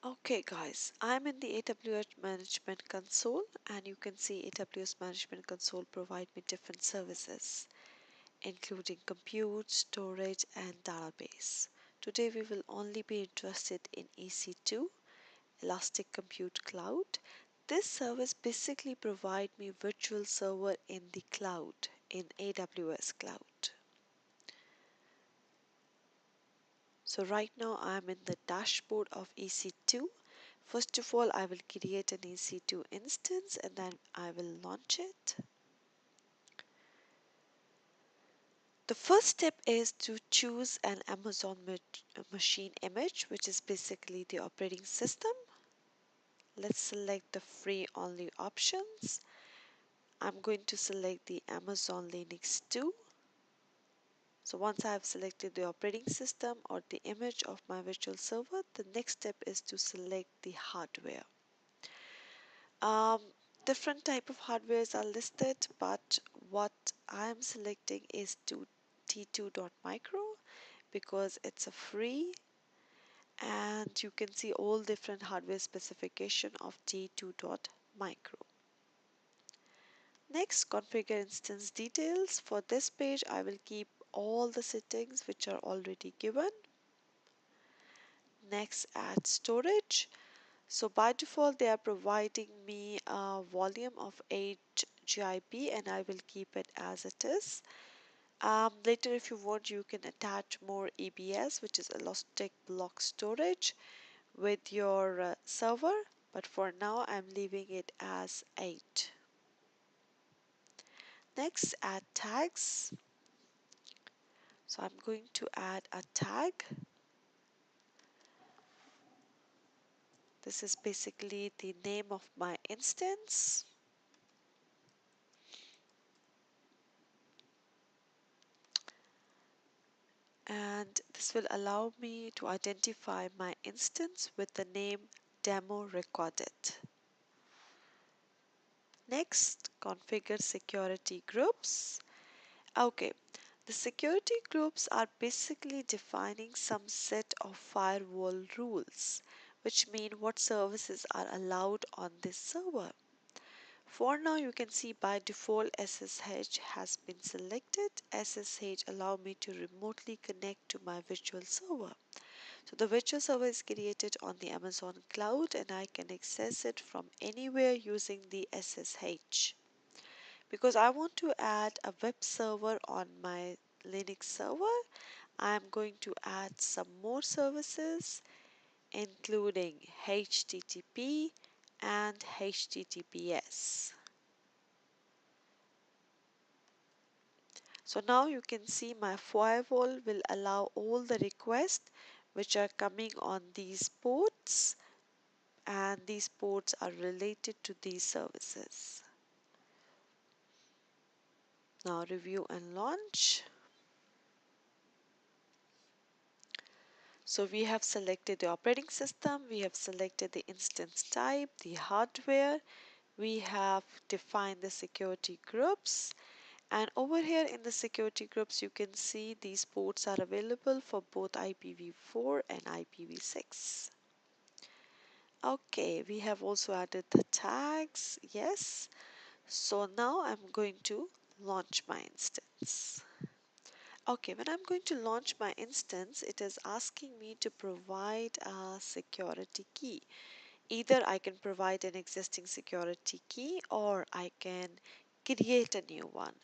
Okay guys, I'm in the AWS Management Console and you can see AWS Management Console provide me different services including compute, storage and database. Today we will only be interested in EC2, Elastic Compute Cloud. This service basically provide me virtual server in the cloud, in AWS Cloud. So right now I'm in the dashboard of EC2. First of all, I will create an EC2 instance and then I will launch it. The first step is to choose an Amazon machine image, which is basically the operating system. Let's select the free only options. I'm going to select the Amazon Linux 2. So once I have selected the operating system or the image of my virtual server, the next step is to select the hardware. Um, Different type of hardwares are listed, but what I'm selecting is T2.micro because it's a free and you can see all different hardware specification of T2.micro. Next, configure instance details. For this page, I will keep all the settings which are already given. Next, add storage. So by default, they are providing me a volume of 8 GB and I will keep it as it is. Later, if you want, you can attach more EBS, which is Elastic Block Storage, with your server. But for now, I'm leaving it as 8. Next, add tags. So I'm going to add a tag. This is basically the name of my instance. And this will allow me to identify my instance with the name demo recorded. Next, configure security groups. Okay, the security groups are basically defining some set of firewall rules, which mean what services are allowed on this server. For now, you can see by default SSH has been selected. SSH allow me to remotely connect to my virtual server. So the virtual server is created on the Amazon cloud and I can access it from anywhere using the SSH. Because I want to add a web server on my Linux server, I'm going to add some more services including HTTP and HTTPS. So now you can see my firewall will allow all the requests which are coming on these ports and these ports are related to these services. Now review and launch. So we have selected the operating system, we have selected the instance type, the hardware, we have defined the security groups, and over here in the security groups you can see these ports are available for both IPv4 and IPv6. Okay, we have also added the tags, yes. So now I'm going to launch my instance. Okay, when I'm going to launch my instance, it is asking me to provide a security key. Either I can provide an existing security key or I can create a new one.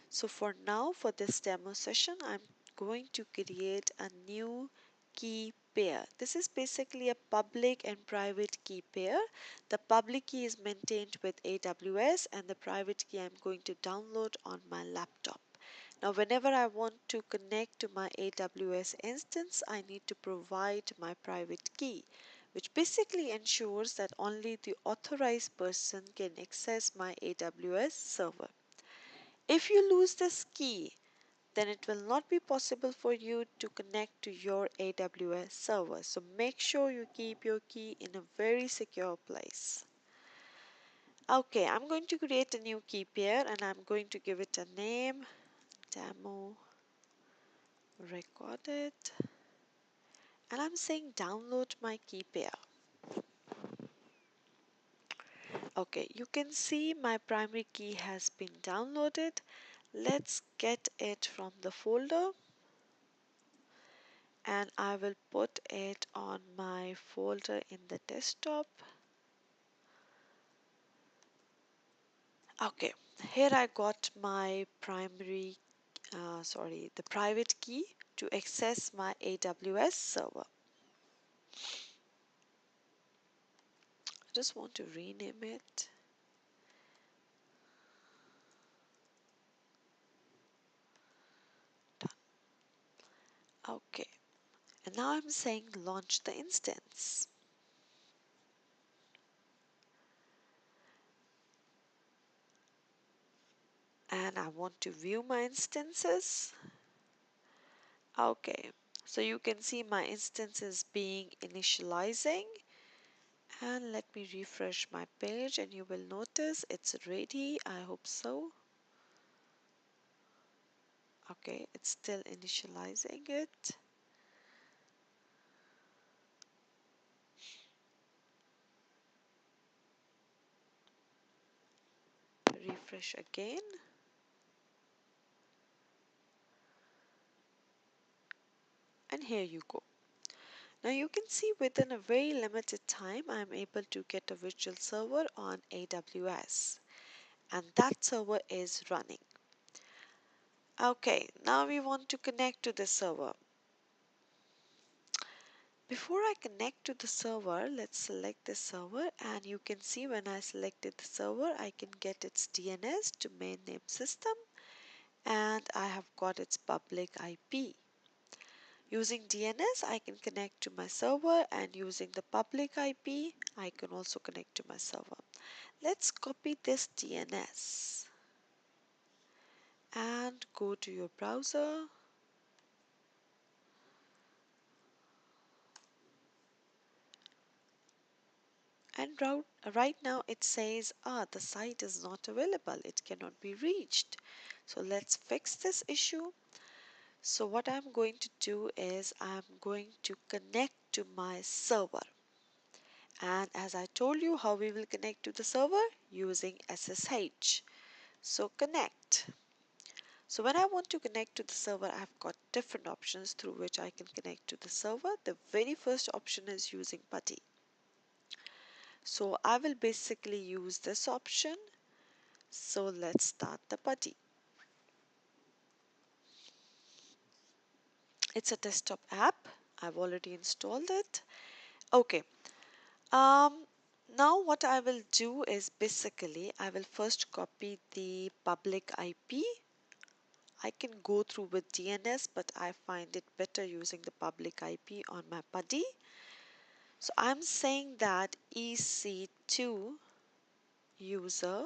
So for now, for this demo session, I'm going to create a new key pair. This is basically a public and private key pair. The public key is maintained with AWS and the private key I'm going to download on my laptop. Now, whenever I want to connect to my AWS instance, I need to provide my private key, which basically ensures that only the authorized person can access my AWS server. If you lose this key, then it will not be possible for you to connect to your AWS server. So make sure you keep your key in a very secure place. Okay, I'm going to create a new key pair and I'm going to give it a name, demo recorded, and I'm saying download my key pair. Okay, you can see my primary key has been downloaded. Let's get it from the folder and I will put it on my folder in the desktop. Okay, here I got my the private key to access my AWS server. I just want to rename it. Done. Okay, and now I'm saying launch the instance. And I want to view my instances. Okay, so you can see my instance is being initializing. And let me refresh my page and you will notice it's ready. I hope so. Okay, it's still initializing it. Refresh again. And here you go. Now you can see within a very limited time I'm able to get a virtual server on AWS and that server is running. Okay, now we want to connect to the server. Before I connect to the server, let's select the server and you can see when I selected the server, I can get its DNS, domain name system, and I have got its public IP. Using DNS, I can connect to my server and using the public IP, I can also connect to my server. Let's copy this DNS and go to your browser. And right now it says, the site is not available. It cannot be reached. So let's fix this issue. So what I'm going to do is I'm going to connect to my server. And as I told you how we will connect to the server using SSH. So connect. So when I want to connect to the server, I've got different options through which I can connect to the server. The very first option is using Putty. So I will basically use this option. So let's start the Putty. It's a desktop app. I've already installed it. Okay. Um, Now what I will do is basically I will first copy the public IP. I can go through with DNS, but I find it better using the public IP on my Putty. So I'm saying that EC2 user.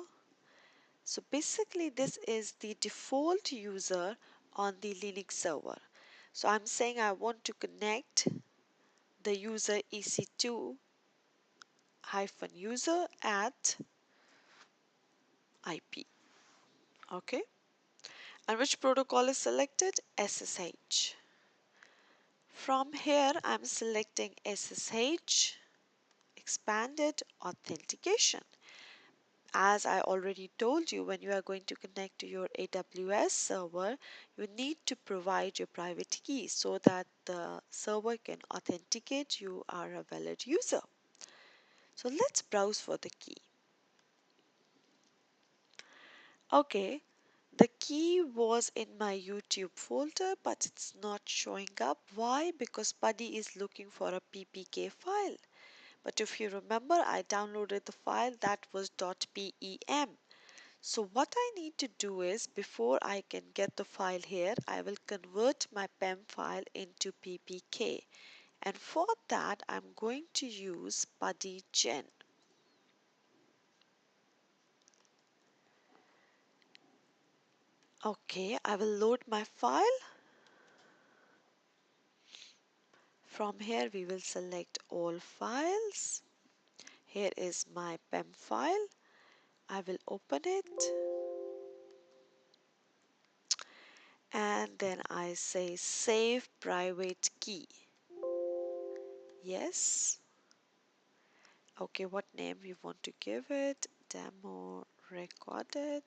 So basically this is the default user on the Linux server. So I'm saying I want to connect the user EC2 hyphen user at IP. Okay. And which protocol is selected? SSH. From here I'm selecting SSH expanded authentication. As I already told you, when you are going to connect to your AWS server, you need to provide your private key so that the server can authenticate you are a valid user. So let's browse for the key. Okay, the key was in my YouTube folder, but it's not showing up. Why? Because Putty is looking for a PPK file. But if you remember, I downloaded the file that was .pem. So what I need to do is, before I can get the file here, I will convert my PEM file into PPK. And for that, I'm going to use PuttyGen. Okay, I will load my file. From here, we will select all files. Here is my PEM file. I will open it. And then I say save private key. Yes. Okay, what name we want to give it? demo recorded,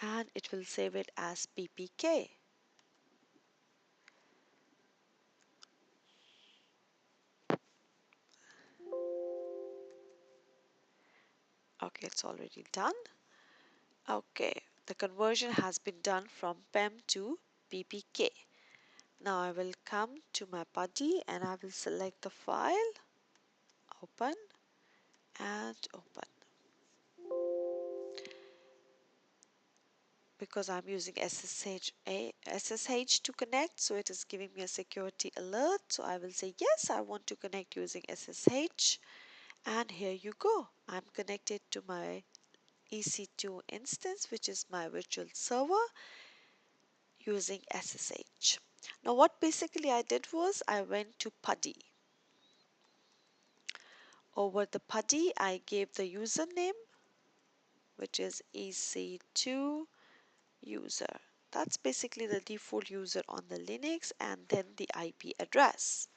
and it will save it as ppk. Okay, it's already done. Okay, the conversion has been done from PEM to ppk. Now I will come to my Putty and I will select the file, open and open. Because I'm using SSH to connect, so it is giving me a security alert. So I will say yes, I want to connect using SSH, and here you go. I'm connected to my EC2 instance, which is my virtual server, using SSH. Now what basically I did was I went to Putty. Over the Putty, I gave the username, which is EC2 user. That's basically the default user on the Linux, and then the IP address.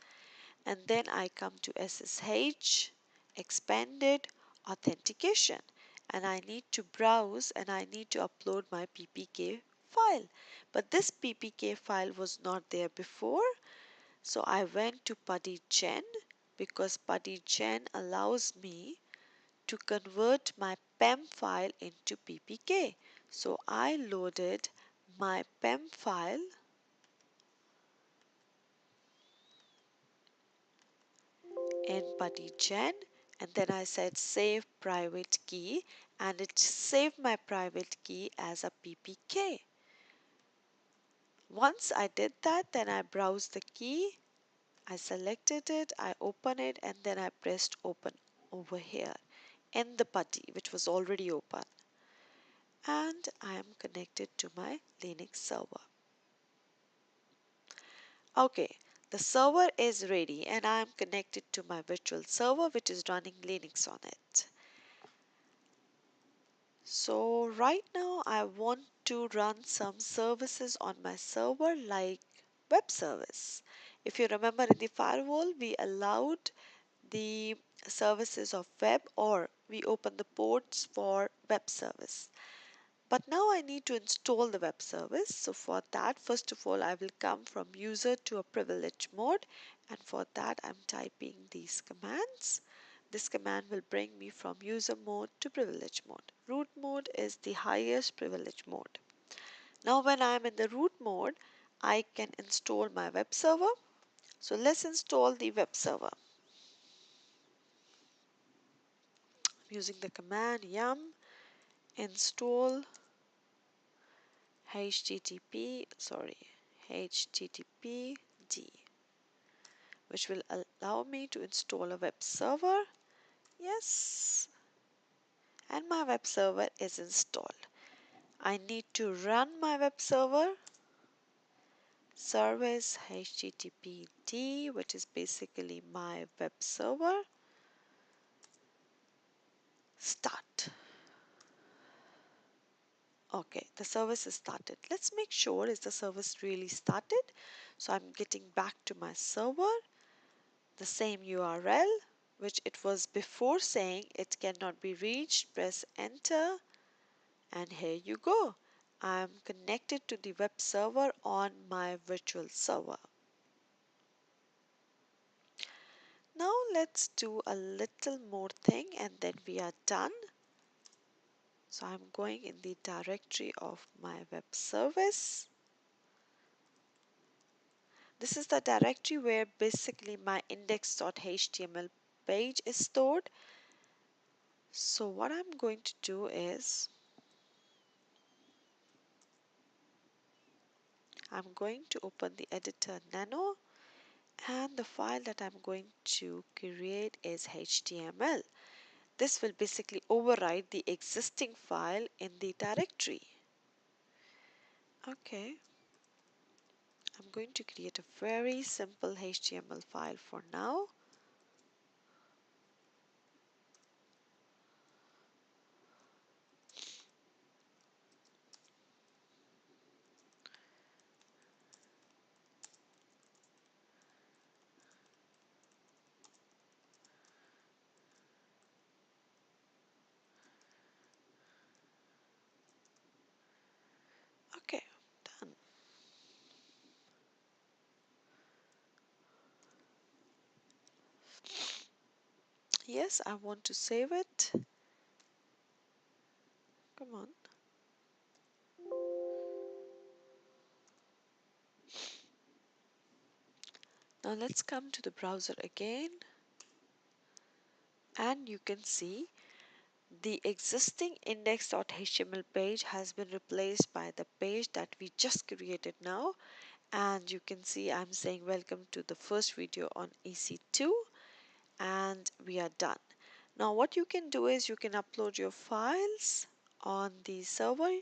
And then I come to SSH, expanded authentication, and I need to browse and I need to upload my ppk file. But this ppk file was not there before, so I went to PuttyGen because PuttyGen allows me to convert my PEM file into ppk. So I loaded my PEM file in PuttyGen, and then I said save private key, and it saved my private key as a ppk. Once I did that, then I browsed the key, I selected it, I opened it, and then I pressed open over here in the Putty, which was already open. And I am connected to my Linux server. Okay, the server is ready and I am connected to my virtual server, which is running Linux on it. So right now I want to run some services on my server like web service. If you remember in the firewall, we allowed the services of web, or we open the ports for web service. But now I need to install the web service. So for that, first of all, I will come from user to a privilege mode. And for that, I'm typing these commands. This command will bring me from user mode to privilege mode. Root mode is the highest privilege mode. Now when I'm in the root mode, I can install my web server. So let's install the web server. I'm using the command yum install http d, which will allow me to install a web server. Yes, and my web server is installed. I need to run my web server service httpd, which is basically my web server. Start. Okay, the service is started. Let's make sure is the service really started. So I'm getting back to my server, the same URL which it was before, saying it cannot be reached. Press enter, and here you go. I'm connected to the web server on my virtual server. Now let's do a little more thing and then we are done. So I'm going in the directory of my web service. This is the directory where basically my index.html page is stored. So what I'm going to do is I'm going to open the editor nano, and the file that I'm going to create is HTML. This will basically override the existing file in the directory. Okay, I'm going to create a very simple HTML file for now. Yes, I want to save it. Come on. Now let's come to the browser again, and you can see the existing index.html page has been replaced by the page that we just created now. And you can see I'm saying welcome to the first video on EC2, and we are done. Now what you can do is you can upload your files on the server,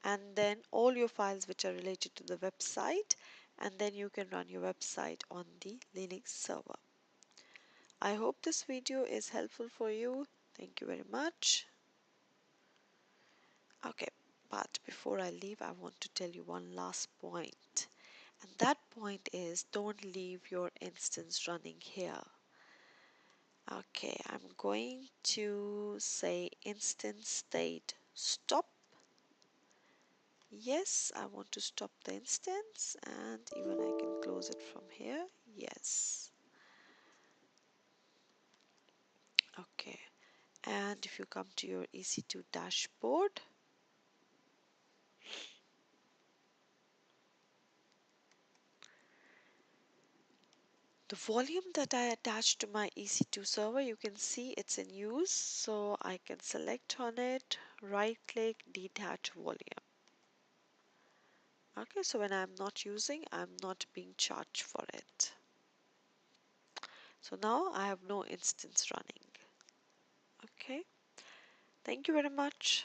and then all your files which are related to the website, and then you can run your website on the Linux server. I hope this video is helpful for you. Thank you very much. Okay, but before I leave, I want to tell you one last point. And that point is don't leave your instance running here. Okay, I'm going to say instance state stop. Yes, I want to stop the instance, and even I can close it from here. Yes. Okay. And if you come to your EC2 dashboard, the volume that I attached to my EC2 server, you can see it's in use. So I can select on it, right click, detach volume. Okay, so when I'm not using, I'm not being charged for it. So now I have no instance running. Okay, thank you very much.